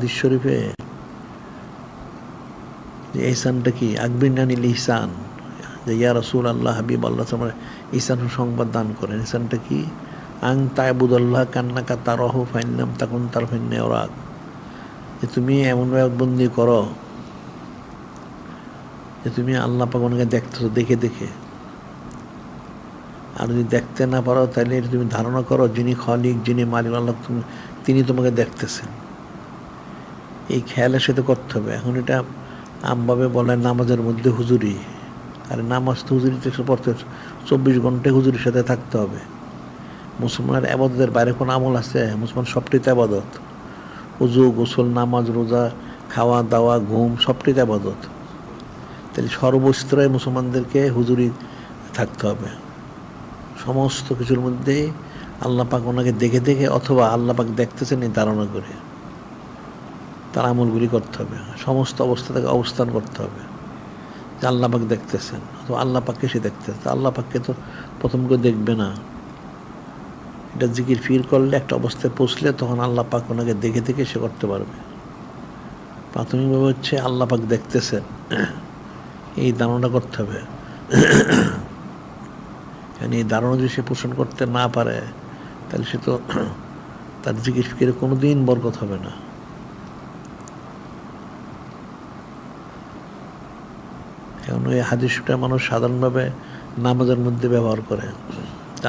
হাদিস শরীফে যে ইহসানটা কি, আকবিরনানিল ইহসান, যে ইয়া রাসূলুল্লাহ হাবিব আল্লাহ ইহসান সংবাদ দান করেন। ইহসানটা কি? আং তা'বুদাল্লাহ কান্নাকা তারাহু ফাইন লাম তাকুন তারাহু ফাইন্নাহু ইয়ারাক, যে তুমি এমনভাবে বন্দি করো যে তুমি আল্লাহ পাক ওনাকে দেখতেছো দেখে দেখে, আর যদি দেখতে না পারো তাহলে তুমি ধারণা করো যিনি খালিক, যিনি মালিক আল্লাহ, তিনি তোমাকে দেখতেছেন। এই খেয়ালের সাথে করতে হবে। এখন এটা আমভাবে বলে নামাজের মধ্যে হুজুরি, আর নামাজ তো হুজুরিতে পড়তে 24 ঘন্টায় হুজুরির সাথে থাকতে হবে। মুসলমানের আবাদতের বাইরে কোনো আমল আছে? মুসলমান সবটিতে আবাদত। উজু, গোসল, নামাজ, রোজা, খাওয়া দাওয়া, ঘুম সবটিতে আবাদত। তাহলে সর্বস্তরে মুসলমানদেরকে হুজুরি থাকতে হবে। সমস্ত কিছুর মধ্যে আল্লাহ পাক ওনাকে দেখে দেখে অথবা আল্লাহ পাক দেখতেছেন এই ধারণা করে তার আমলগুলি করতে হবে। সমস্ত অবস্থা থেকে অবস্থান করতে হবে যে আল্লাহ পাক দেখতেছেন, অথবা আল্লাহ পাককে সে দেখতেছে। আল্লাহ পাককে তো প্রথম করে দেখবে না। এটা জিকির ফির করলে একটা অবস্থায় পৌঁছলে তখন আল্লাহ পাক ওনাকে দেখে দেখে সে করতে পারবে। প্রাথমিকভাবে হচ্ছে আল্লাহ পাক দেখতেছেন, এই ধারণা করতে হবে। এই ধারণা যদি সে পোষণ করতে না পারে তাহলে সে তো তার জিকির ফিকিরে কোনোদিন বরকত হবে না। এখন ওই হাদিসটা মানুষ সাধারণভাবে নামাজের মধ্যে ব্যবহার করে।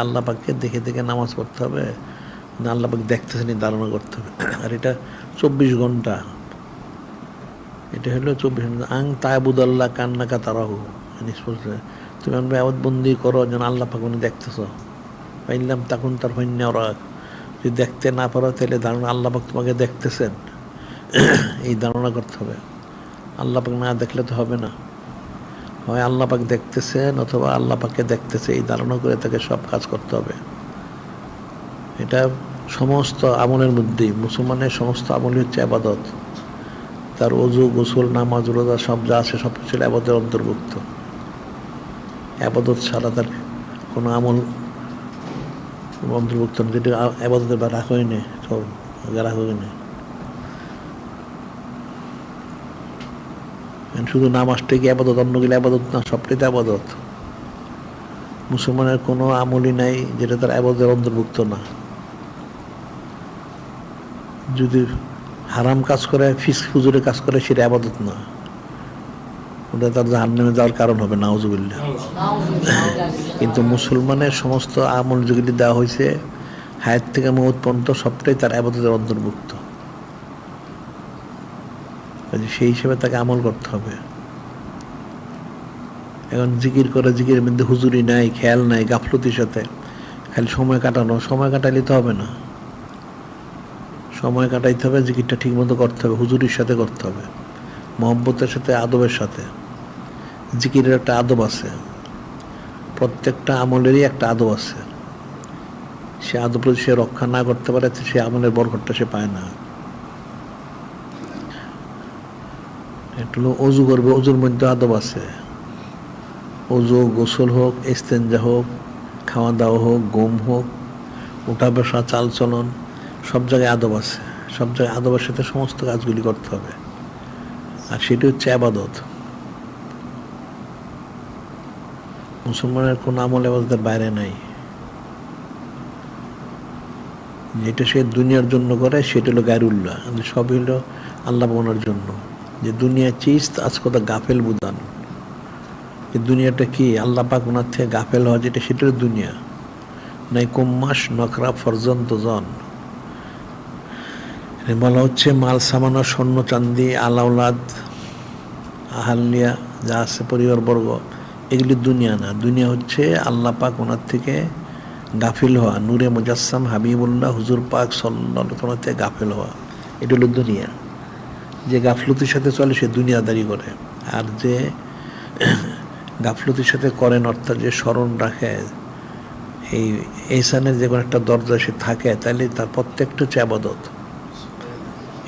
আল্লাহ পাককে দেখে দেখে নামাজ পড়তে হবে, না আল্লাহ পাক দেখতেছেন এই ধারণা করতে হবে। আর এটা 24 ঘন্টা, এটা হলো 24 ঘন্টা। আং তা'বুদাল্লাহ কান্নাকা তারাহু, তুমি আমরা আবাদবন্দি করো যেন আল্লাহ পাক উনি দেখতেছো। পাইলাম তখন তার ফাইন্নাহু ইয়ারাক, যদি দেখতে না পারো তাহলে ধারণা আল্লাহ পাক তোমাকে দেখতেছেন, এই ধারণা করতে হবে। আল্লাহ পাক না দেখলে তো হবে না। হয় আল্লাহ পাক দেখতেছেন অথবা আল্লাহ পাককে দেখতেছে, এই ধারণা করে তাকে সব কাজ করতে হবে। এটা সমস্ত আমলের মধ্যেই, মুসলমানের সমস্ত আমলই হচ্ছে আবাদত। তার ওযু, গোসল, নামাজ, রোজা সব যা আছে সব কিছু আবাদতের অন্তর্ভুক্ত। আবাদত ছাড়া তার কোনো আমল অন্তর্ভুক্ত না, যেটা আবাদতের বা রাখা হয়নি, সব রাখা হয়নি। শুধু নামাজটাই কি আবাদত? অন্যগুলো আবাদত না, সবটাই আবাদত। মুসলমানের কোনো আমলই নাই যেটা তার আবাদতের অন্তর্ভুক্ত না। যদি হারাম কাজ করে, ফুজুরে কাজ করে, সেটা আবাদত না, ওটা তার জাহান্নামে যাওয়ার কারণ হবে, নাউজুবিল্লাহ। কিন্তু মুসলমানের সমস্ত আমল যেগুলি দেওয়া হয়েছে হায়াত থেকে মওত পর্যন্ত সবটাই তার আবাদতের অন্তর্ভুক্ত। সেই হিসেবে তাকে আমল করতে হবে। এখন জিকির করে, জিকিরের মধ্যে হুজুরি নাই, খেয়াল নাই, গাফলতির সাথে খালি সময় কাটানো, সময় কাটাইলে তো হবে না। সময় কাটাইতে হবে, জিকিরটা ঠিক মতো করতে হবে, হুজুরির সাথে করতে হবে, মহব্বতের সাথে, আদবের সাথে। জিকিরের একটা আদব আছে, প্রত্যেকটা আমলেরই একটা আদব আছে। সে আদব যদি সে রক্ষা না করতে পারে সে আমলের বরকতটা সে পায় না। একটু অজু করবে, অজুর মধ্যে আদব আছে। অজু, গোসল হোক, ইস্তেঞ্জা হোক, খাওয়া দাওয়া হোক, ঘুম হোক, উঠা বসা, চাল চলন, সব জায়গায় আদব আছে। সব জায়গায় আদবের সাথে সমস্ত কাজগুলি করতে হবে, আর সেটি হচ্ছে আবাদত। মুসলমানের কোন আমল আবাদতের বাইরে নাই। যেটা সে দুনিয়ার জন্য করে সেটা হলো গায়রুল্লাহ, সবই হলো আল্লাহ বানানোর জন্য। যে দুনিয়া চিজ আজ কথা গাফেল বুদান, এই দুনিয়াটা কি আল্লাহ পাক ওনার থেকে গাফেল হওয়া, যেটা সেটা হলো দুনিয়া। নাই কুম্মাস নকরা ফরজন্ত জন বলা হচ্ছে মাল সামানা, স্বর্ণ চান্দি, আলাউলাদ, আহালিয়া যা আছে, পরিবার বর্গ, এগুলি দুনিয়া না। দুনিয়া হচ্ছে আল্লাহ পাক ওনার থেকে গাফিল হওয়া, নূরে মুজাসসাম হাবিবুল্লাহ হুজুর পাক সাল্লাল্লাহু আলাইহি ওয়াসাল্লাম থেকে গাফিল হওয়া, এটা হলো দুনিয়া। যে গাফলতির সাথে চলে সে দুনিয়াদারি করে, আর যে গাফলতির সাথে করেন, অর্থাৎ যে স্মরণ রাখে, এই এহসানের যে কোনো একটা দরজা সে থাকে, তাহলে তার প্রত্যেকটা হচ্ছে আবাদত।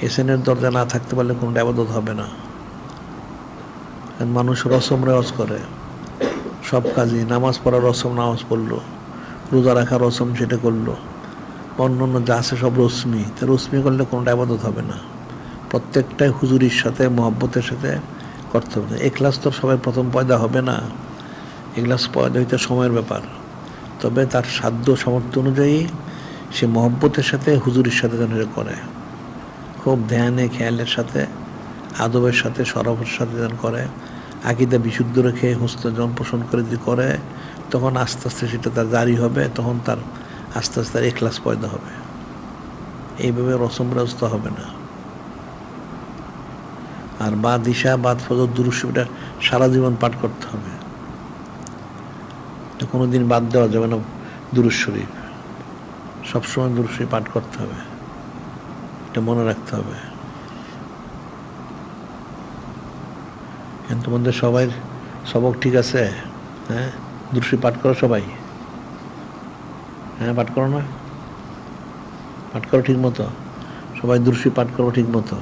এহসানের দরজা না থাকতে পারলে কোনো আবাদত হবে না। মানুষ রসম রেওয়াজ করে সব কাজে, নামাজ পড়া রসম নামাজ পড়লো, রোজা রাখা রসম সেটা করলো, অন্য অন্য যা আছে সব রশ্মি, তা রশ্মি করলে কোনোটা আবাদত হবে না। প্রত্যেকটাই হুজুরির সাথে মহব্বতের সাথে করতে হবে। এখলাস তো সবাই প্রথম পয়দা হবে না, এখলাস পয়দা হইতে সময়ের ব্যাপার। তবে তার সাধ্য সামর্থ্য অনুযায়ী সে মহব্বতের সাথে হুজুরির সাথে যেন করে, খুব ধ্যানে খেয়ালের সাথে, আদবের সাথে, সরবের সাথে যেন করে, আকীদা বিশুদ্ধ রেখে হুসন জন পোষণ করে যদি করে, তখন আস্তে আস্তে সেটা তার জারি হবে, তখন তার আস্তে আস্তে তার এখলাস পয়দা হবে। এইভাবে রসম রাস্ত হবে না। আর বাদ ইশা, বাদ ফজর, দুরূদ শরীফটা সারা জীবন পাঠ করতে হবে, কোনো দিন বাদ দেওয়া যাবে না। দুরূদ শরীফ সবসময় দুরূদ শরীফ পাঠ করতে হবে, এটা মনে রাখতে হবে। তোমাদের সবাই সবক ঠিক আছে? হ্যাঁ, দুরূদ শরীফ পাঠ করো সবাই? হ্যাঁ, পাঠ করো না? পাঠ করো ঠিক মতো? সবাই দুরূদ শরীফ পাঠ করো ঠিক মতো।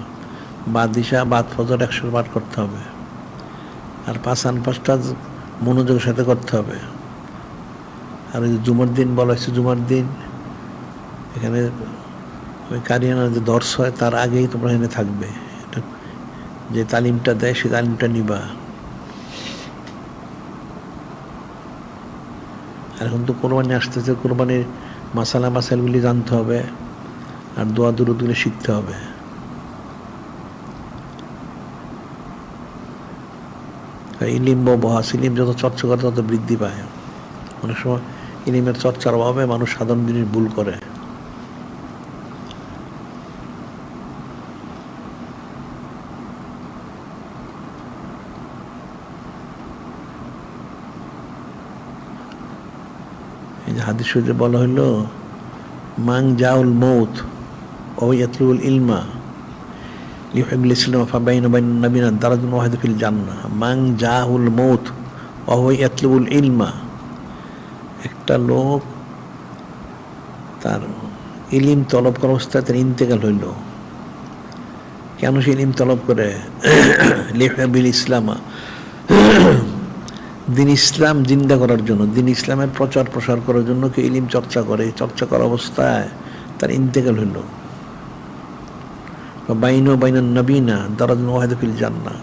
বাদ ইশা, বাদ ফজর 100 পাঠ করতে হবে। আর পাঁচটা মনোযোগের সাথে করতে হবে। আর ওই জুমার দিন বলা হয়েছে, জুমার দিন এখানে ওই কারিয়ানার যে দর্শ হয় তার আগেই তোমরা এখানে থাকবে, এটা যে তালিমটা দেয় সেই তালিমটা নিবা। আর এখন তো কোরবানি আসতেছে, কোরবানির মাসাইলগুলি জানতে হবে, আর দোয়া দুরূদগুলি শিখতে হবে। ইলিম বা বহাস, ইলিম যত চর্চা করে তত বৃদ্ধি পায়। অনেক সময় ইলিমের চর্চার অভাবে মানুষ সাধারণ জিনিস ভুল করে। এই যে হাদিস শরীফে বলা হইল, মাং জাউল মৌত ও ইয়াতলুল ইলমা লিউহিব্বুল ইসলাম ফাবাইনা বাইনা নাবিনা দারাজুন ওয়াহিদা ফিল জান্নাহ। মাং জাউল মৌত ও ইয়াতলুল ইলমা, একটা লোক তার ইলিম তলব করার অবস্থায় তার ইন্তেকাল হইল। কেন সে ইলিম তলব করে? লিউহিব্বুল ইসলামা, দিন ইসলাম জিন্দা করার জন্য, দিন ইসলামের প্রচার প্রসার করার জন্য কেউ ইলিম চর্চা করে। চর্চা করার অবস্থায় তার ইন্তেকাল হইল। বাইনা নবীনা দারাজুন ওয়াহিদা ফিল জান্নাহ,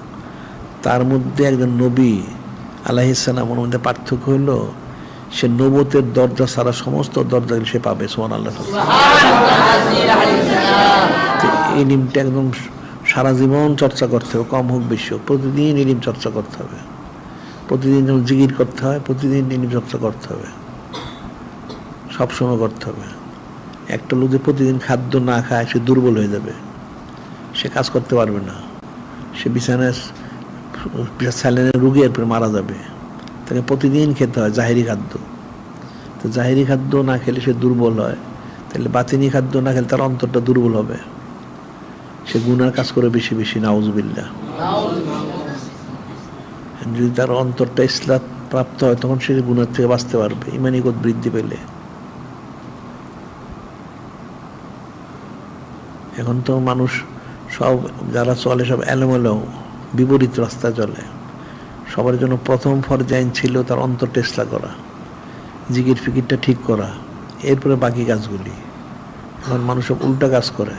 তার মধ্যে একজন নবী আলাইহিস সালামের মধ্যে পার্থক্য হইল, সে নবুয়তের দরজা ছাড়া সমস্ত দরজা সে পাবে। সুবহানাল্লাহ। ইলিমটা একদম সারা জীবন চর্চা করতে হবে, কম হোক বেশি হোক, প্রতিদিন ইলিম চর্চা করতে হবে। প্রতিদিন যেমন জিকির করতে হয়, প্রতিদিন ইলিম চর্চা করতে হবে, সবসময় করতে হবে। একটা লোক যে প্রতিদিন খাদ্য না খায় সে দুর্বল হয়ে যাবে, সে কাজ করতে পারবে না, সে বিছানায় স্যালাইনের রোগী এরপরে মারা যাবে। তাকে প্রতিদিন খেতে হয় জাহেরি খাদ্য। তো জাহেরি খাদ্য না খেলে সে দুর্বল হয়, তাহলে বাতিনি খাদ্য না খেলে তার অন্তরটা দুর্বল হবে, সে গুনার কাজ করে বেশি বেশি। নাউজুবিল্লাহ। যদি তার অন্তরটা ইসলাম প্রাপ্ত হয় তখন সে গুনার থেকে বাঁচতে পারবে, ইমানি কত বৃদ্ধি পেলে। এখন তো মানুষ সব যারা চলে সব এলোমেলো বিপরীত রাস্তায় চলে। সবার জন্য প্রথম ফরজাইন ছিল তার অন্তরটা ইসলাম করা, জিকির ফিকিরটা ঠিক করা, এরপরে বাকি কাজগুলি। এখন মানুষ সব উল্টা কাজ করে,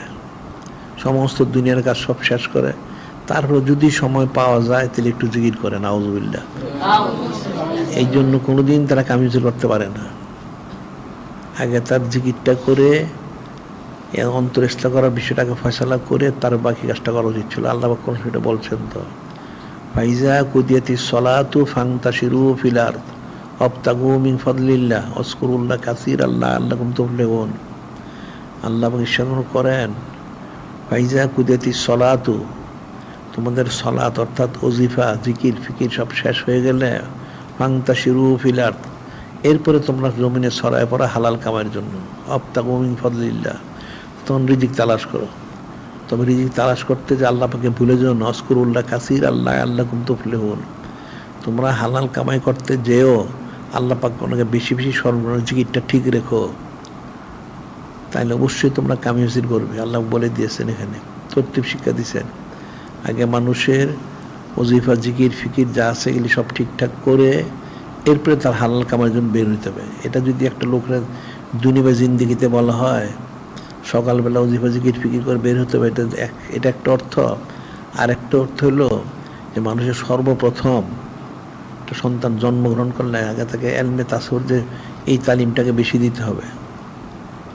সমস্ত দুনিয়ার কাজ সব শেষ করে, তারপর যদি সময় পাওয়া যায় তাহলে একটু জিকির করে। নাউজুবিল্লাহ। এই জন্য কোনোদিন তারা কামিজ করতে পারে না। আগে তার জিকিরটা করে অন্তর ইসলাম করার বিষয়টাকে ফয়সালা করে তার বাকি কাজটা করা উচিত ছিল। আল্লাহ পাক কোন সেটা বলছেন তো, ফাইজা কুদিয়াতি সলাতু ফান্তাশিরু ফিল আরদ ওয়াবতাগু মিন ফাদলিল্লাহ ওয়াজকুরুল্লাহ কাসীরান লাআল্লাকুম তুফলিহুন। আল্লাহ পাক ইরশাদ করেন, ফাইজা কুদিয়াতি সলাতু, তোমাদের সলাত অর্থাৎ ওজিফা জিকির ফিকির সব শেষ হয়ে গেলে, ফান্তাশিরু ফিল আরদ, এরপরে তোমরা জমিনে ছড়ায় পড়া হালাল কামাইয়ের জন্য। ওয়াবতাগু মিন ফাদলিল্লাহ, তখন রিজিক তালাশ করো। তবে রিজিক তালাশ করতে যে আল্লাহ পাকে ভুলে যেও না। ওয়াজকুরুল্লাহ কাসীরান লাআল্লাকুম তুফলিহুন, তোমরা হালাল কামাই করতে যেও, আল্লাহ পাক ওনাকে বেশি বেশি স্মরণ করো, জিকিরটা ঠিক রেখো, তাইলে অবশ্যই তোমরা কামিয়াবি করবে। আল্লাহ বলে দিয়েছেন, এখানে তরতিব শিক্ষা দিয়েছেন। আগে মানুষের ওজিফা জিকির ফিকির যা আছে এগুলি সব ঠিকঠাক করে এরপরে তার হালাল কামাইয়ের জন্য বের হইতে হবে। এটা যদি একটা লোকের দুনিয়া জিন্দিগিতে বলা হয় সকালবেলা ওজিফা জিকির ফিকির করে বের হতে হবে, এটা একটা অর্থ। আর একটা অর্থ হলো যে মানুষের সর্বপ্রথম একটা সন্তান জন্মগ্রহণ করলে আগে থেকে এলমে তাসুর যে এই তালিমটাকে বেশি দিতে হবে।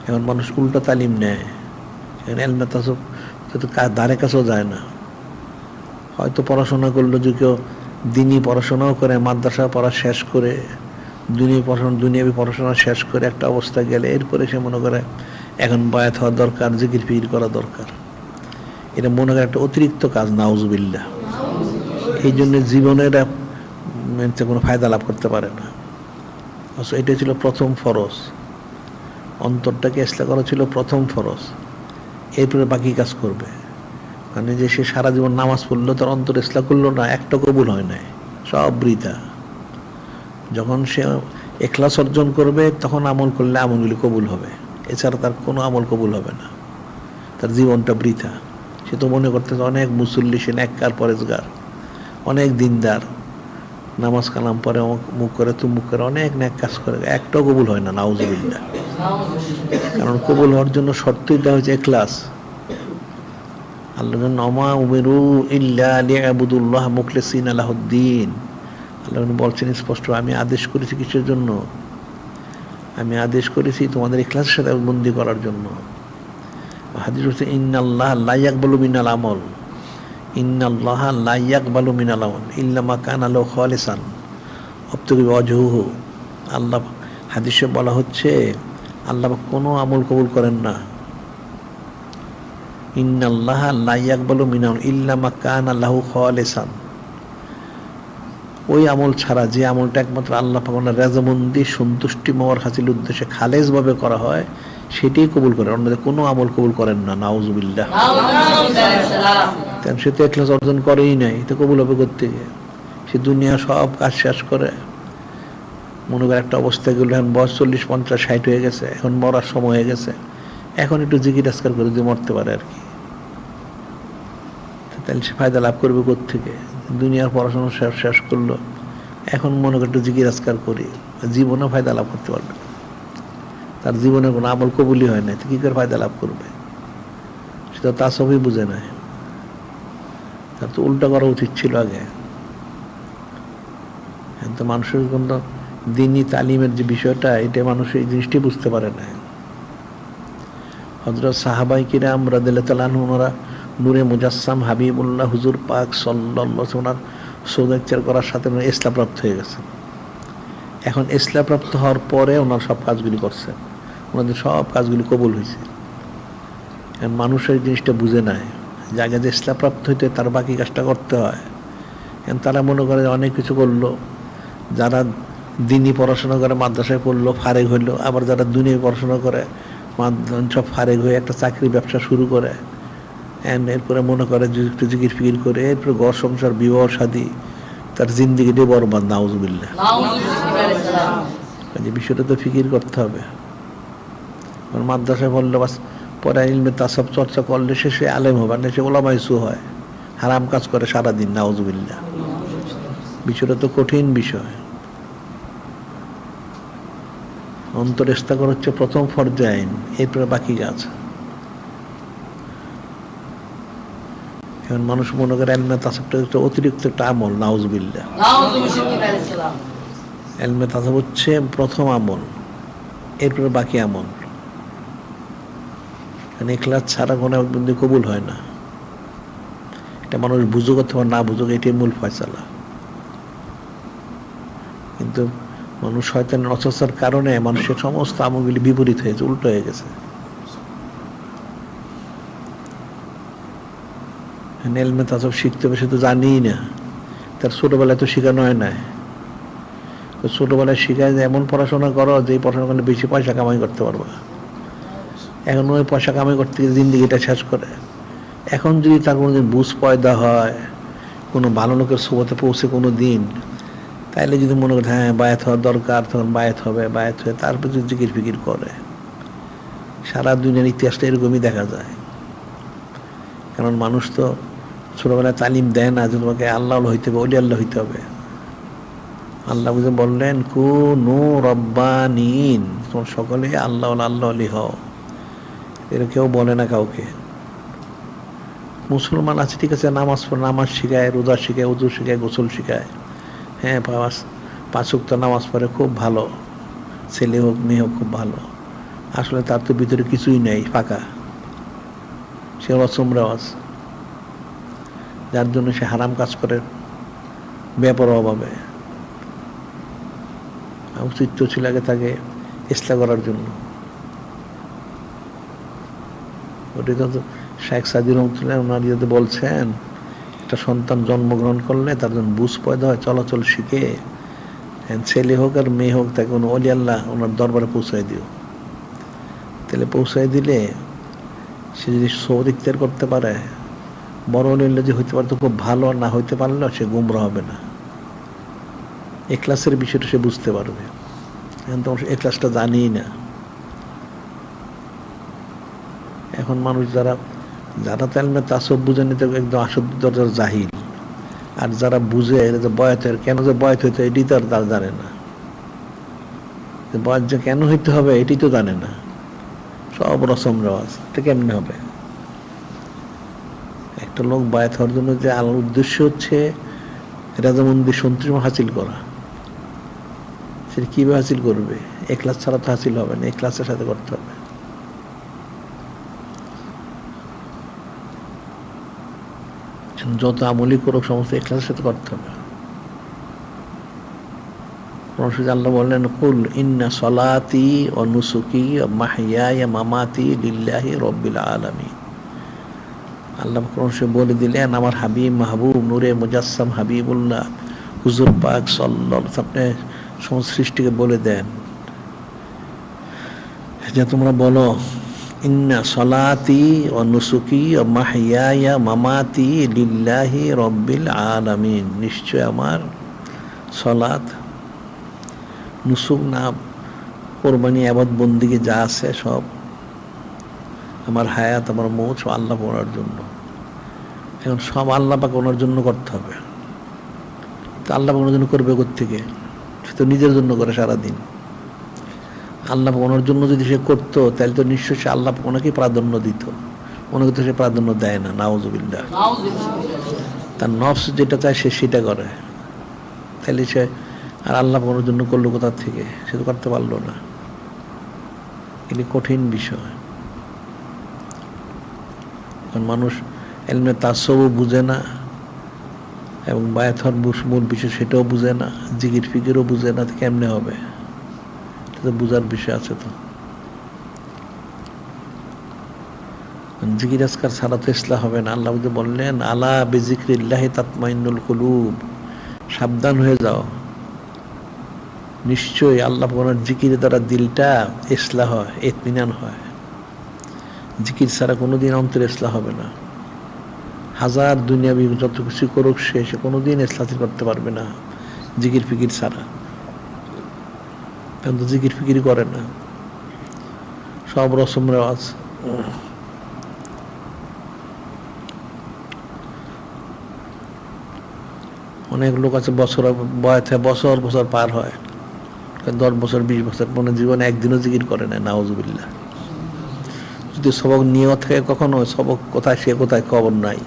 এখন মানুষ উল্টা তালিম নেয়, এখন এলমে তাসুর তো ধারে কাছেও যায় না। হয়তো পড়াশোনা করলো, যে কেউ দিনই পড়াশোনাও করে, মাদ্রাসা পড়া শেষ করে, দুনিয়াবি পড়াশোনা শেষ করে একটা অবস্থা গেলে এরপরে সে মনে করে এখন বায়াত হওয়া দরকার, জিকির ফিকির করা দরকার। এটা মনে করে একটা অতিরিক্ত কাজ, নাউজুবিল্লাহ। এই জন্য জীবনের কোনো ফায়দা লাভ করতে পারে না। এটা ছিল প্রথম ফরজ, অন্তরটাকে ইসলাহ করা ছিল প্রথম ফরজ। এরপরে বাকি কাজ করবে। মানে যে সে সারা জীবন নামাজ পড়লো, তার অন্তর ইসলাহ করলো না, একটা কবুল হয় নাই, সব বৃথা। যখন সে ইখলাস অর্জন করবে তখন আমল করলে আমলগুলি কবুল হবে, এছাড়া তার কোনো আমল কবুল হবে না, তার জীবনটা বৃথা। সে তো মনে করতেছে অনেক মুসল্লি, সে নেককার পরেজগার, অনেক দিনদার, নামাজ কালাম পরে মুখ করে তুমুক করে অনেক নেক কাজ করে, একটাও কবুল হয় না, নাউজুবিল্লাহ। কারণ কবুল হওয়ার জন্য শর্তটা হচ্ছে ইখলাস। আল্লাহ ওমা উমিরু ইল্লা লিয়াবুদুল্লাহ মুখলিসিনা লাহুদ্দিন, আল্লাহ বলছেন স্পষ্ট, আমি আদেশ করেছি কিসের জন্য? আমি আদেশ করেছি তোমাদের ইখলাসের সাথে বন্দী করার জন্য। হাদিস হচ্ছে ইন্নাল্লাহ লা ইয়াকবালু মিনাল আমল, ইন্নাল্লাহ লা ইয়াকবালু মিনাল আমল ইল্লা মা কানা লাহু খালিসান আবতাগি ওয়াজহুহু। আল্লাহ হাদিসে বলা হচ্ছে আল্লাহ কোনো আমল কবুল করেন না। ইন্নাল্লাহ লা ইয়াকবালু মিনাল ইল্লা মা কানা লাহু খালিসান, ওই আমল ছাড়া যে আমলটা একমাত্র আল্লাহ পাকের রাজামন্দি সন্তুষ্টি পাওয়ার হাসিল উদ্দেশ্যে খালেজভাবে করা হয়, সেটাই কবুল করেন, অন্যদের কোনো আমল কবুল করেন না, নাউজুবিল্লাহ। কারণ সে তো ইখলাস অর্জন করেই নাই, তো কবুল হবে কোত্থেকে? সে দুনিয়া সব কাজ শেষ করে, মনে করে একটা অবস্থা গেল, এখন বয়স 40, 50, 60 হয়ে গেছে, এখন মরার সময় হয়ে গেছে, এখন একটু জিকির আজকার করে যদি মরতে পারে আর কি, তাহলে সে ফায়দা লাভ করবে কোত্থেকে? দুনিয়ার পড়াশোনা শেষ করলো, এখন মনে করে একটু জিকির আজকার করি, জীবনে ফায়দা লাভ করতে পারবে না। তার জীবনে কোনো আমল কবুলই হয় না, তো কী করে ফায়দা লাভ করবে? সেটা তা সবই বুঝে নেয়। তার তো উল্টা করা উচিত ছিল আগে। তো মানুষের কিন্তু দিনী তালিমের যে বিষয়টা, এটা মানুষ এই জিনিসটি বুঝতে পারে না। হযরত সাহাবায়ে কিরাম রাদিয়াল্লাহু তাআলা আনহুম, ওনারা নূরে মুজাসসাম হাবিবুল্লাহ হুজুর পাক সাল্লাল্লাহু আলাইহি ওয়াসাল্লাম সৌদাচার করার সাথে ইসলাম প্রাপ্ত হয়ে গেছে। এখন ইসলাম প্রাপ্ত হওয়ার পরে ওনার সব কাজগুলি করছে, ওনাদের সব কাজগুলি কবুল হয়েছে। মানুষের জিনিসটা বুঝে নেয় যে আগে যে ইসলাম প্রাপ্ত হইতে তার বাকি কাজটা করতে হয়। তারা মনে করে অনেক কিছু করলো, যারা দিনই পড়াশোনা করে মাদ্রাসায় পড়লো, ফারেক হইলো, আবার যারা দুনিয়ায় পড়াশোনা করে সব ফারেক হয়ে একটা চাকরি ব্যবসা শুরু করে, এরপরে মনে করে যে একটু জিকির ফিকির করে, এরপরে ঘর সংসার, বিবাহ শাদী, তার জিন্দিগিটি বরবাদ, নাউজুবিল্লাহ। যে বিষয়টা তো ফিকির করতে হবে। মাদ্রাসায় পড়লে বাস পরে ইলমে তাসাব চর্চা করলে সে আলেম হবে না, সে ওলামায়ে সু হয়, হারাম কাজ করে সারাদিন, নাউজুবিল্লাহ। বিষয়টা তো কঠিন বিষয়। অন্তর ইস্তাগফার হচ্ছে প্রথম ফরজে আইন, এরপরে বাকি কাজ। এখন মানুষ মনে করে ইলমে তাসাবটা একটা অতিরিক্ত একটা আমল, নাউজুবিল্লাহ। ইলমে তাসাব হচ্ছে প্রথম আমল, এরপরে বাকি আমল। ইখলাস ছাড়া কোনো বন্দী কবুল হয় না। এটা মানুষ বুঝুক অথবা না বুঝুক, এটাই মূল ফয়সালা। কিন্তু মানুষ শয়তানের অসস্থার কারণে মানুষের সমস্ত আমলগুলি বিপরীত হয়েছে, উল্টো হয়ে গেছে। ইলমে তাসাব শিখতে হবে, সে তো জানিই না, তার ছোটবেলায় তো শেখানো হয় না। তো ছোটবেলায় শিখায় যে এমন পড়াশোনা করো যে পড়াশোনা করলে বেশি পয়সা কামাই করতে পারবো। এখন ওই পয়সা কামাই করতে গিয়ে জিন্দিগিটা শেষ করে। এখন যদি তার কোনো দিন বুঝ পয়দা হয়, কোনো ভালো লোকের সোবতে পৌঁছে কোনো দিন, তাইলে যদি মনে করে হ্যাঁ বায়াত হওয়ার দরকার, তখন বায়াত হবে, বায়াত হয়ে তারপর যদি জিকির ফিকির করে। সারা দুনিয়ার ইতিহাসটা এরকমই দেখা যায়। কারণ মানুষ তো ছোটবেলায় তালিম দেয় না যে তোমাকে আল্লাহ হইতে হবে, ওলি আল্লাহ হইতে হবে। আল্লাহ বুঝে বললেন কুনু রব্বানিন, তোমার সকলে আল্লাহ আল্লাহ আলি হও। এরা কেউ বলে না কাউকে। মুসলমান আছে ঠিক আছে, নামাজ পড়ে, নামাজ শিখায়, রোজা শিখায়, উজু শিখায়, গোসল শিখায়, হ্যাঁ 5 ওয়াক্ত নামাজ পড়ে, খুব ভালো, ছেলে হোক মেয়ে হোক খুব ভালো। আসলে তার তো ভিতরে কিছুই নেই, ফাঁকা, সে রসমরাজ, যার জন্য সে হারাম কাজ করে বেপরোয়াভাবে। উচিত তো ছিল আগে তাকে ইসলাহ করার জন্য। ওটা তো শেখ সাদি রহমতুল্লাহ ওনার ইয়েতে বলছেন, একটা সন্তান জন্মগ্রহণ করলে তার জন্য বুঝ পয়দা হয়, চলাচল শিখে, ছেলে হোক আর মেয়ে হোক, তাকে কোনো অলি আল্লাহ ওনার দরবারে পৌঁছায় দিও। তাহলে পৌঁছায় দিলে সে যদি সবর ইখতিয়ার করতে পারে, বড় অলি আল্লাহ যে হইতে পারতো খুব ভালো, আর না হইতে পারলেও সে গুমরা হবে না। এখলাসের বিষয়টা সে বুঝতে পারবে। এখন তো এখলাসটা জানিই না। এখন মানুষ যারা তালমে তাসব বুঝে নিতে একদম আসল দরজার জাহিল, আর যারা বুঝে এটা যে বয়াত, কেন যে বয়াত হইতে এটি তো আর তারা জানে না, বয়াত যে কেন হইতে হবে এটি তো জানে না, সব রসম রেওয়াজ, এটা কেমনে হবে? একটা লোক বয়াত হওয়ার জন্য যে আল্লাহর উদ্দেশ্য হচ্ছে রাজামন্দির সন্তুষ্ট হাসিল করা, সেটা কিভাবে হাসিল করবে? এখলাস ছাড়া তো হাসিল হবে না, এখলাসের সাথে করতে হবে। যত আমলি করুক সমস্ত এখলাসের সাথে করতে হবে। আল্লাহ বললেন, কুল ইন্না সলাতি ওয়া নুসুকি ওয়া মাহইয়ায়া মামাতি লিল্লাহি রাব্বিল আলামিন। আল্লাহ কোরআন বলে দিলেন, আমার হাবিব মাহবুব নূরে মুজাসসাম হাবিবুল্লাহ হুজুর পাক সাল্লাল্লাহু আলাইহি ওয়াসাল্লাম সমস্ত সৃষ্টিকে বলে দেন যে তোমরা বলো, ইন্না সলাতি ওয়া নুসুকি ওয়া মাহইয়ায়া মামাতি লিল্লাহি রাব্বিল আলামিন। নিশ্চয় আমার সলাত, নুসুক না কোরবানি, আবাদ বন্দিগি যা আছে সব, আমার হায়াত, আমার মৌত সব আল্লাহ পাক জন্য। এখন সব আল্লাহ পাক ওনার জন্য করতে হবে। তো আল্লাহ পাক ওনার জন্য করবে কোত্থেকে? সে তো নিজের জন্য করে সারাদিন। আল্লাহ পাক ওনার জন্য যদি সে করতো, তাহলে তো নিশ্চয়ই সে আল্লাহ পাক ওনাকে প্রাধান্য দিত। ওনাকে তো সে প্রাধান্য দেয় না, নাউজুবিল্লাহ। তার নফস যেটা চায় সে সেটা করে, তাহলে সে আর আল্লাহ পাক ওনার জন্য করলো কোথার থেকে? সে তো করতে পারলো না। এটি কঠিন বিষয়। কারণ মানুষ এলমে তাসবও বুঝে না, এবং বায়াথর মূল বিষয় সেটাও বুঝে না, জিকির ফিকিরও বুঝে না, কেমনে হবে? এটা তো বুঝার বিষয় আছে। তো জিকির আজকার ছাড়া তো ইসলাহ হবে না। আল্লাহ বললেন, আলা বিজিক্রিল্লাহি তাতমাইন্নুল কুলুব, সাবধান হয়ে যাও, নিশ্চয়ই আল্লাহ ওনার জিকিরের দ্বারা দিলটা ইসলাহ হয়, ইতমিনান হয়। জিকির ছাড়া কোনোদিন অন্তরে ইসলাহ হবে না। হাজার দুনিয়াবি যত কিছু করুক সে কোনোদিন ইসলাহ করতে পারবে না জিকির ফিকির ছাড়া। কিন্তু জিকির ফিকির করে না, সব রসম রেওয়াজ। অনেক লোক আছে বছর বছর পার হয়, 10 বছর 20 বছর, মনে জীবনে একদিনও জিকির করে না, নাউজুবিল্লাহ। যদি সবক নিয়েও থাকে কখনো, সবক কোথায় সে কোথায় খবর নাই,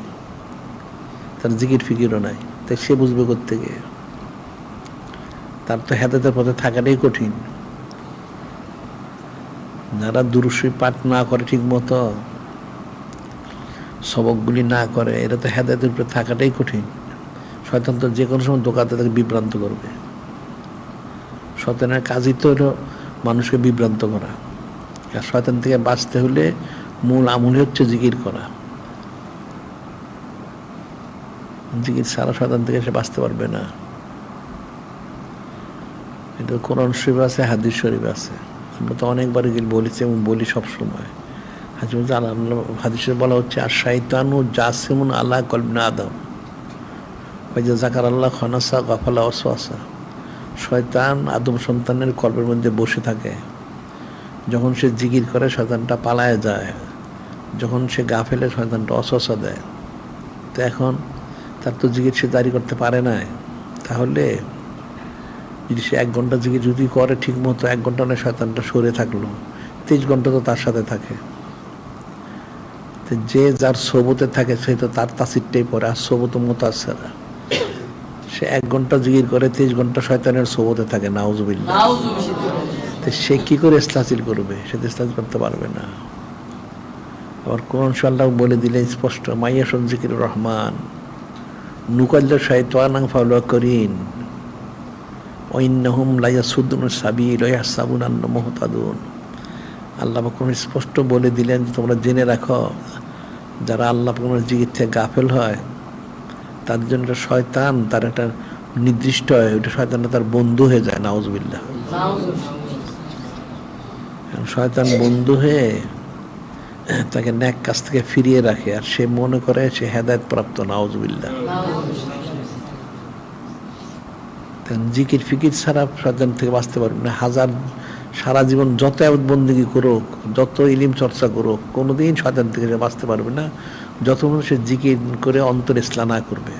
তার জিকির ফিকিরও নাই, তাই সে বুঝবে কোত্থেকে? তার তো হেদায়েতের পথে থাকাটাই কঠিন। যারা দুরূদ পাঠ না করে ঠিক মতো, সবকগুলি না করে, এটা তো হেদায়েতের উপরে থাকাটাই কঠিন। শয়তান তো যে কোনো সময় দোকাতে তাকে বিভ্রান্ত করবে। শয়তানের কাজই তো হলো মানুষকে বিভ্রান্ত করা। আর শয়তান থেকে বাঁচতে হলে মূল আমল হচ্ছে জিকির করা। জিকির সারা শয়তান থেকে সে বাঁচতে পারবে না। এটা কোরআন শরীফ আছে, হাদিস শরীফ আছে। আমরা তো অনেকবার বলেছি এবং বলি সবসময়। হাদিসে বলা হচ্ছে, আর শাইতানু জাসিমুন আলা কলবি আদম, ওই যে জাকার আল্লাহ খনাসা গাফালা ওয়াসওয়াসা। শয়তান আদম সন্তানের কল্পের মধ্যে বসে থাকে। যখন সে জিকির করে শয়তানটা পালায় যায়, যখন সে গাফেলে শয়তানটা ওয়াসওয়াসা দেয়। তো এখন তার তো জিকির সে জারি করতে পারে না। তাহলে যদি সে 1 ঘন্টা জিকির যদি করে ঠিক মতো, 1 ঘন্টা নয় শয়তানটা সরে থাকলো, 30 ঘন্টা তো তার সাথে থাকে। যে যার সোবতে থাকে সে তো তার তাসিরটাই পড়ে, আর সোবত মুতাসসিরা। সে 1 ঘন্টা জিকির করে 30 ঘন্টা শয়তানের সোবতে থাকে, নাউজুবিল্লাহ। তো সে কি করে ইস্তাসির করবে? সে তো ইস্তাসির করতে পারবে না। আবার কোরআন আল্লাহ বলে দিলেন স্পষ্ট, মাইয়াশুন জিকির রহমান নুকাল্লা শাইতানান ফাওয়া করিন ওয়াইন্নাহুম লা ইয়াসুদ্দুন সাবিল ওয়া ইয়াহসাবুনা আন্নাহুম মুহতাদুন। আল্লাহ কোন স্পষ্ট বলে দিলেন, তোমরা জেনে রাখো যারা আল্লাহ কোন জিকির থেকে গাফেল হয় তাদের জন্য শয়তান তার একটা নির্দিষ্ট হয়, ওইটা শয়তানটা তার বন্ধু হয়ে যায়, নাউজুবিল্লাহ। শয়তান বন্ধু হয়ে তাকে ন্যাক কাজ থেকে ফিরিয়ে রাখে, আর সে মনে করে সে হেদায়েত প্রাপ্ত, নাউজুবিল্লাহ। জিকির ফিকির ছাড়া শয়তান থেকে বাঁচতে পারবে না। সারা জীবন যত বন্দেগী করুক, যত ইলিম চর্চা করুক, কোনোদিন শয়তান থেকে সে বাঁচতে পারবে না যতক্ষণ সে জিকির করে অন্তর ইসলাম না করবে।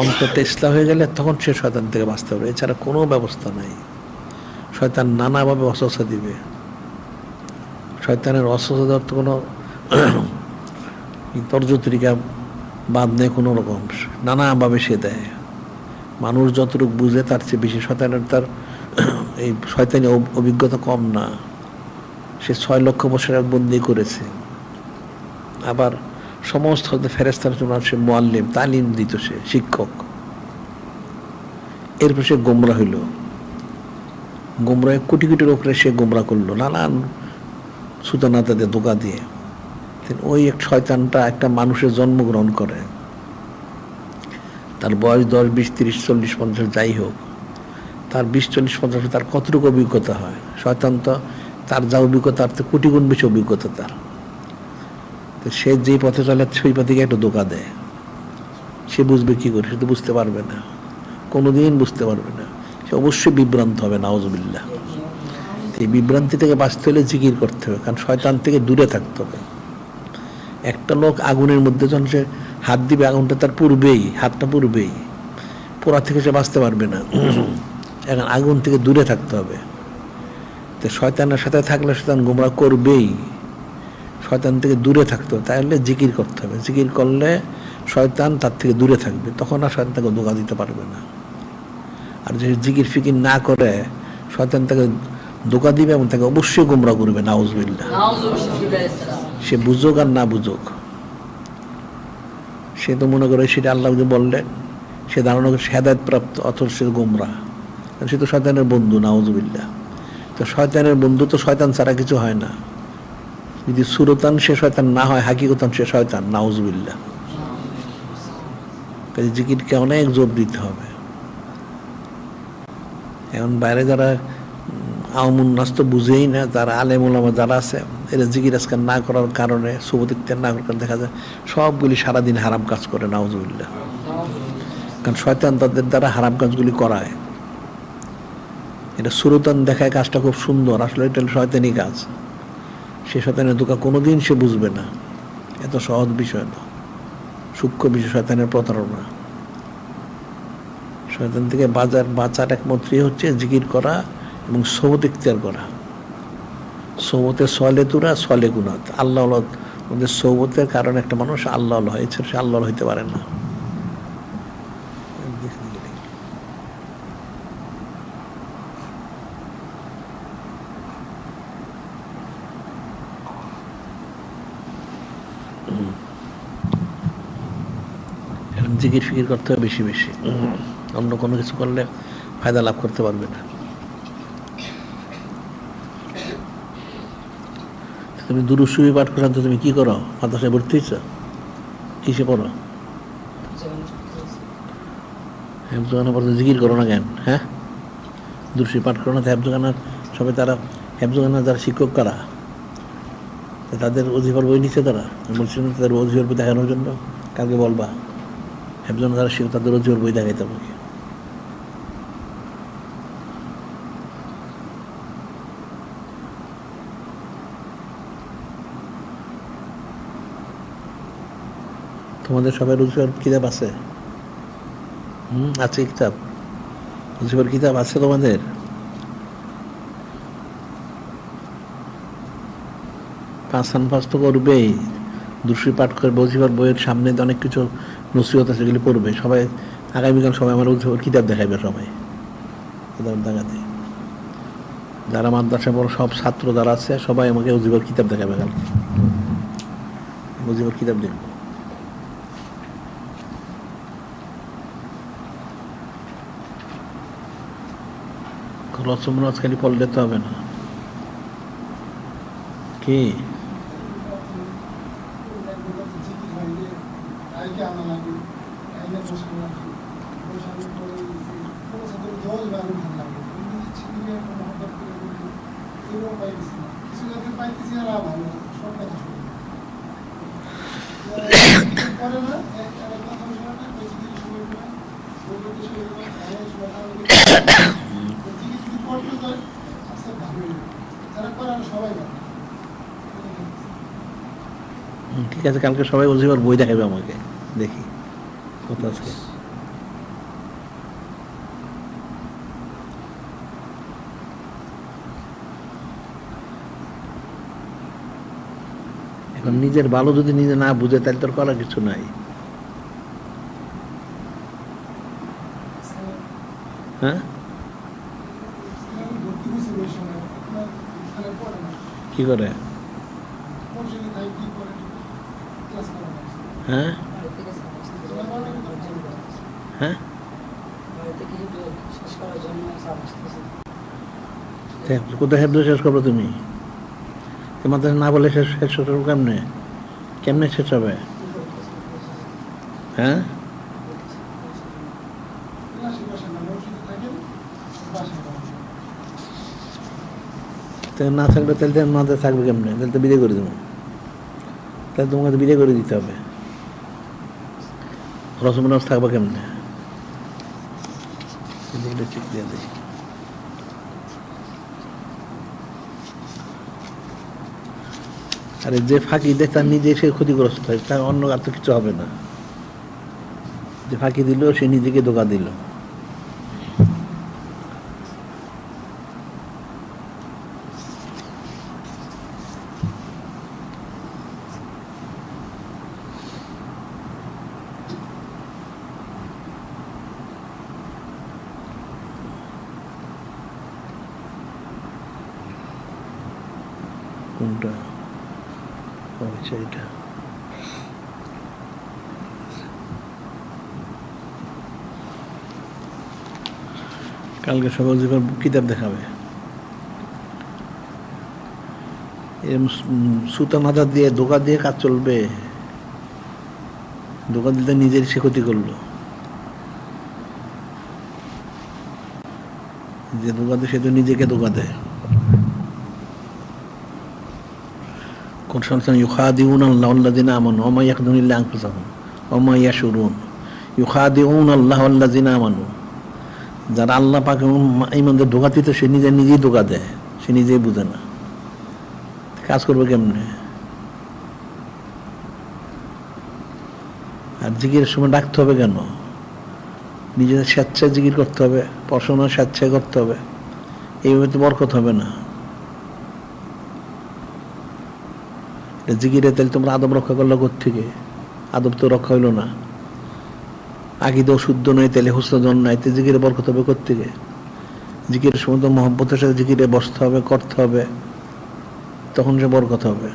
অন্তরটা ইসলাম হয়ে গেলে তখন সে শয়তান থেকে বাঁচতে পারবে, এছাড়া কোনো ব্যবস্থা নাই। শয়তান নানাভাবে অস্বস্তি দিবে। শয়তানের অস্বস্তি দেওয়ার তো কোনো তর্জ তরিকা বাদ নেই কোনো রকম, নানাভাবে সে দেয়। মানুষ যতটুকু বুঝে তার চেয়ে বেশি শয়তানের তার এই শয়তানি অভিজ্ঞতা কম না। সে 6 লক্ষ বছরের বন্দি করেছে। আবার সমস্ত ফেরেশতার জন্য সে মুআল্লিম, তালিম দিত, সে শিক্ষক। এরপর সে গোমরা হইল, গোমরায় কোটি কোটি লোকরে সে গোমরা করলো নানান সুতানাতাদের ধোঁকা দিয়ে। ওই এক শয়তানটা একটা মানুষের জন্মগ্রহণ করে, তার বয়স 10, 20, 30, 40, 50 যাই হোক, তার 20, 40, 50 তার কতটুকু অভিজ্ঞতা হয়? শয়তান তো তার যা অভিজ্ঞতা তার তো কোটি গুণ বেশি অভিজ্ঞতা তার। তো সে যেই পথে চলে সেই পথে একটু ধোঁকা দেয়। সে বুঝবে কি করে? সে তো বুঝতে পারবে না, কোনোদিন বুঝতে পারবে না। সে অবশ্যই বিভ্রান্ত হবে, নাউজুবিল্লাহ। এই বিভ্রান্তি থেকে বাঁচতে হলে জিকির করতে হবে, কারণ শয়তান থেকে দূরে থাকতে হবে। একটা লোক আগুনের মধ্যে যখন সে হাত দিবে, আগুনটা তার পূর্বেই, হাতটা পূর্বেই, পোড়া থেকে সে বাঁচতে পারবে না। এখন আগুন থেকে দূরে থাকতে হবে। তো শয়তানের সাথে থাকলে শয়তান গোমরা করবেই, শয়তান থেকে দূরে থাকতে হবে। তাহলে জিকির করতে হবে, জিকির করলে শয়তান তার থেকে দূরে থাকবে, তখন আর শয়তান তাকে ধোঁকা দিতে পারবে না। আর যে জিকির ফিকির না করে শয়তান তাকে ধোঁকা দিবে এবং তাকে অবশ্যই গোমরা করবে, নাউজুবিল্লাহ। সে বুঝুক আর না বুঝুক, সে তো মনে করে সেটা আল্লাহ বললেন, সে ধারণা করে হেদায়েত প্রাপ্ত, অথচ সে গোমরা। সে তো শয়তানের বন্ধু, নাউজুবিল্লাহ। তো শয়তানের বন্ধু তো শয়তান ছাড়া কিছু হয় না। যদি সুরতান সে শয়তান না হয়, হাকিকতান সে শয়তান, নাউজুবিল্লাহ। কাজে জিকিরকে অনেক জোর দিতে হবে। এখন বাইরে যারা আওয়ামুন নাস তো বুঝেই না, যারা আলেম ওলামা যারা আছে, এরা জিকির আজকাল না করার কারণে, সুবত ইত্যাদি না করার কারণে দেখা যায় সবগুলি সারাদিন হারাম কাজ করে, নাউজুবিল্লাহ। কারণ শয়তান তাদের দ্বারা হারাম কাজগুলি করায়। এটা সুরতান দেখায় কাজটা খুব সুন্দর, আসলে এটা শয়তানি কাজ। সে শয়তানের ধোঁকা কোনোদিন সে বুঝবে না, এত সহজ বিষয় না, সূক্ষ্ম বিষয় শয়তানের প্রতারণা। শয়তান থেকে বাঁচার একমাত্রই হচ্ছে জিকির করা এবং সোবত ইখতিয়ার করা। সোবতে সলে তুরা সলে গুনাত, আল্লাহ ওদের সোবতের কারণে একটা মানুষ আল্লাহ হয়, এছাড়া সে আল্লাহ হইতে পারে না। জিকির ফিকির করতে হবে বেশি বেশি, অন্য কোনো কিছু করলে ফায়দা লাভ করতে পারবে না। তুমি দুরূদ শরীফ পাঠ করার তো তুমি কি করো? মাদ্রাসায় ভর্তি হয়েছ? কিসে পড়ো? হেফজখানা পড়তে জিকির করো না কেন? হ্যাঁ, দুরূদ শরীফ পাঠ করো না? হেফজখানার সবাই তারা, হেফজখানার যারা শিক্ষক কারা, তাদের অজিফার বই নিচ্ছে তারা। আমি বলছিলাম তাদের অজিফার বই দেখানোর জন্য, কালকে বলবা হেফজখানা যারা শিক্ষক তাদের অজিফার বই দেখাইতে আমাকে। তোমাদের সবাই রুজিফার কিতাব আছে? আছে কিতাব, রুজিফার কিতাব আছে তোমাদের? পাঁচ তো করবেই, দুরুশরী পাঠ করে ওজিফার বইয়ের সামনে অনেক কিছু নসিহত আছে, সেগুলি পড়বে সবাই। আগামীকাল সবাই আমার ওজিফার কিতাব দেখাবে, সবাই কিতাব দেখাতে। যারা মাদ্রাসা বড় সব ছাত্র যারা আছে সবাই আমাকে ওজিফার কিতাব দেখাবে, কালকে ওজিফার কিতাব দেখব। রসমরাজ খালি পড়লে তো হবে না কি? ঠিক আছে, কালকে সবাই ওজিফার বই দেখাবে আমাকে, দেখি কথা আছে। এখন নিজের ভালো যদি নিজে না বুঝে তাহলে তোর করার কিছু নাই। হ্যাঁ, কি করে? হ্যাঁ হ্যাঁ, কোথায় হেফজ শেষ করবো তুমি? তোমাদের না বলে শেষ করবো কেমনে? কেমনে শেষ হবে? হ্যাঁ, না থাকলে তাহলে মাথায় থাকবে কেমনে? তাহলে তো বিদায় করে দেবো, তাহলে তোমাকে তো বিদায় করে দিতে হবে। রসমনাজ থাকবে কেমনে? ঠিক দিয়ে দেয়। আরে যে ফাঁকি দেয় তার নিজে সে ক্ষতিগ্রস্ত হয়, তার অন্য আর তো কিছু হবে না। যে ফাঁকি দিল সে নিজেকে ধোঁকা দিল। কোনটা? আচ্ছা, এটা কালকে সকাল যখন কিতাব দেখাবে, সুতা মাথা দিয়ে ধোকা দিয়ে কাজ চলবে? ধোকা দিতে নিজের সে ক্ষতি করলো। যে ধোকা দেয় সে তো নিজেকে ধোকা দেয়। কোন সংস্থান ইউখাদিউনা আল্লাহ আল্লাযিনা আমানু ওয়া মা ইয়াখদুনা ইল্লা আনফুসাহুম ওয়া মা ইয়াশউরুন। ইউখাদিউনা আল্লাহ আল্লাযিনা আমানু, যারা আল্লাহ পাক ঈমানদের ধোঁকা দিতে সে নিজেই ধোঁকা দেয়, সে নিজেই বুঝে না কাজ করবে কেমনে। আর জিকিরের সময় ডাকতে হবে কেন? নিজের স্বেচ্ছায় জিকির করতে হবে, পড়াশোনা স্বেচ্ছায় করতে হবে, এইভাবে তো বরকত হবে না। জিকিরে তাহলে তোমরা আদব রক্ষা করলো কোত্থেকে? আদব তো রক্ষা হইল না। আকীদা শুদ্ধ নয়, তাহলে হুসন জন নাই, তো জিকিরে বরকত হবে কোত্থেকে? জিকিরের সময় তো মহব্বতের সাথে জিকিরে বসতে হবে, করতে হবে, তখন সে বরকত হবে।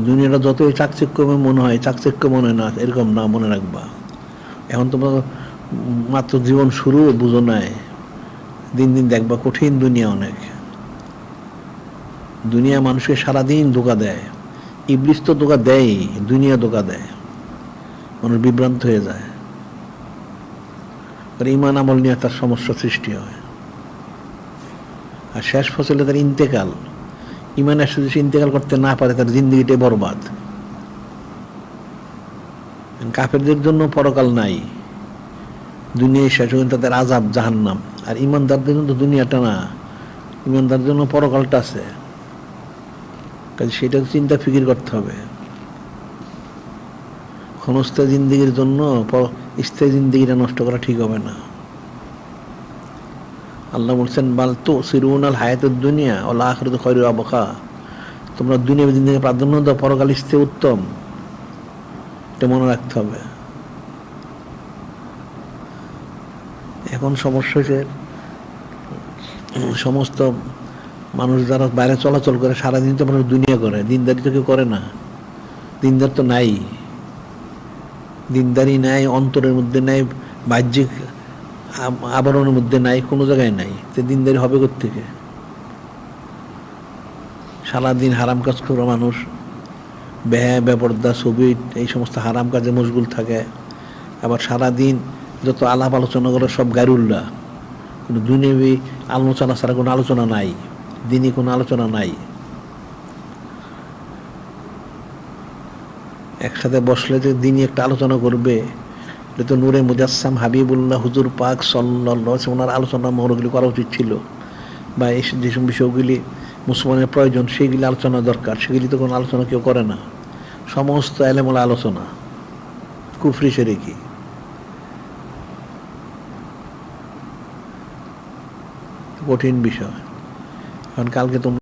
দুনিয়াটা যতই চাকচিক্যময় মনে হয়, চাকচিক্য মনে হয় না, এরকম না, মনে রাখবা। এখন তোমরা মাত্র জীবন শুরু, বুঝো নাই, দিন দিন দেখবা কঠিন দুনিয়া অনেক। দুনিয়া মানুষকে সারাদিন ধোঁকা দেয়। ইবলিস তো ধোঁকা দেয়, দুনিয়া ধোঁকা দেয়, মানুষ বিভ্রান্ত হয়ে যায়। আর ঈমান আমল নিয়ে তার সমস্যা সৃষ্টি হয়। আর শেষ ফসলে তার ইন্তেকাল। ঈমানের সাথে সে ইন্তেকাল করতে না পারে, তার জিন্দগিটাই বরবাদ। কাফেরদের জন্য পরকাল নাই, দুনিয়ায় শেষ হয়ে তাদের আযাব জাহান্নাম। আর ঈমানদারদের জন্য দুনিয়াটা না, ঈমানদারদের জন্য পরকালটা আছে। কাজে সেটা চিন্তা ফিকির করতে হবে। ক্ষণস্থায়ী জিন্দগির জন্য স্থায়ী জিন্দগিটা নষ্ট করা ঠিক হবে না। আল্লাহ বলছেন বাল তুসিরুনাল হায়াতুদ দুনিয়া ওয়াল আখিরাতু খায়রুন ওয়া আবকা। তোমরা দুনিয়াবী জিন্দেগিকে প্রাধান্য দাও, পরকাল ইস্তে উত্তম, এটা মনে রাখতে হবে। এখন সমস্যা হয়েছে সমস্ত মানুষ যারা বাইরে চলাচল করে সারাদিন তো মানুষ দুনিয়া করে, দিনদারি তো কেউ করে না। দিনদার তো নাই, দিনদারি নাই, অন্তরের মধ্যে নাই, বাহ্যিক আবরণের মধ্যে নাই, কোনো জায়গায় নাই। তো দিনদারি হবে কোত্থেকে? সারাদিন হারাম কাজ করে মানুষ, ব্যয় বেপর্দা, ছবি, এই সমস্ত হারাম কাজে মশগুল থাকে। আবার সারাদিন যত আলাপ আলোচনা করে সব গারুল্লাহ, কোনো দুনিয়াবী আলোচনা ছাড়া কোনো আলোচনা নাই, দিনই কোনো আলোচনা নাই। একসাথে বসলে যে দিনই একটা আলোচনা করবে, এটা তো নূরে মুজাসসাম হাবিবুল্লাহ হুজুর পাক সাল্লাল্লাহু আলাইহি ওনার আলোচনা মহরগুলি করা উচিত ছিল, বা এই যেসব বিষয়গুলি মুসলমানের প্রয়োজন সেইগুলি আলোচনা দরকার, সেগুলি তো কোনো আলোচনা কেউ করে না। সমস্ত এলেমুল আলোচনা, কুফরি শিরকি। কঠিন বিষয়। কারণ কালকে তোমরা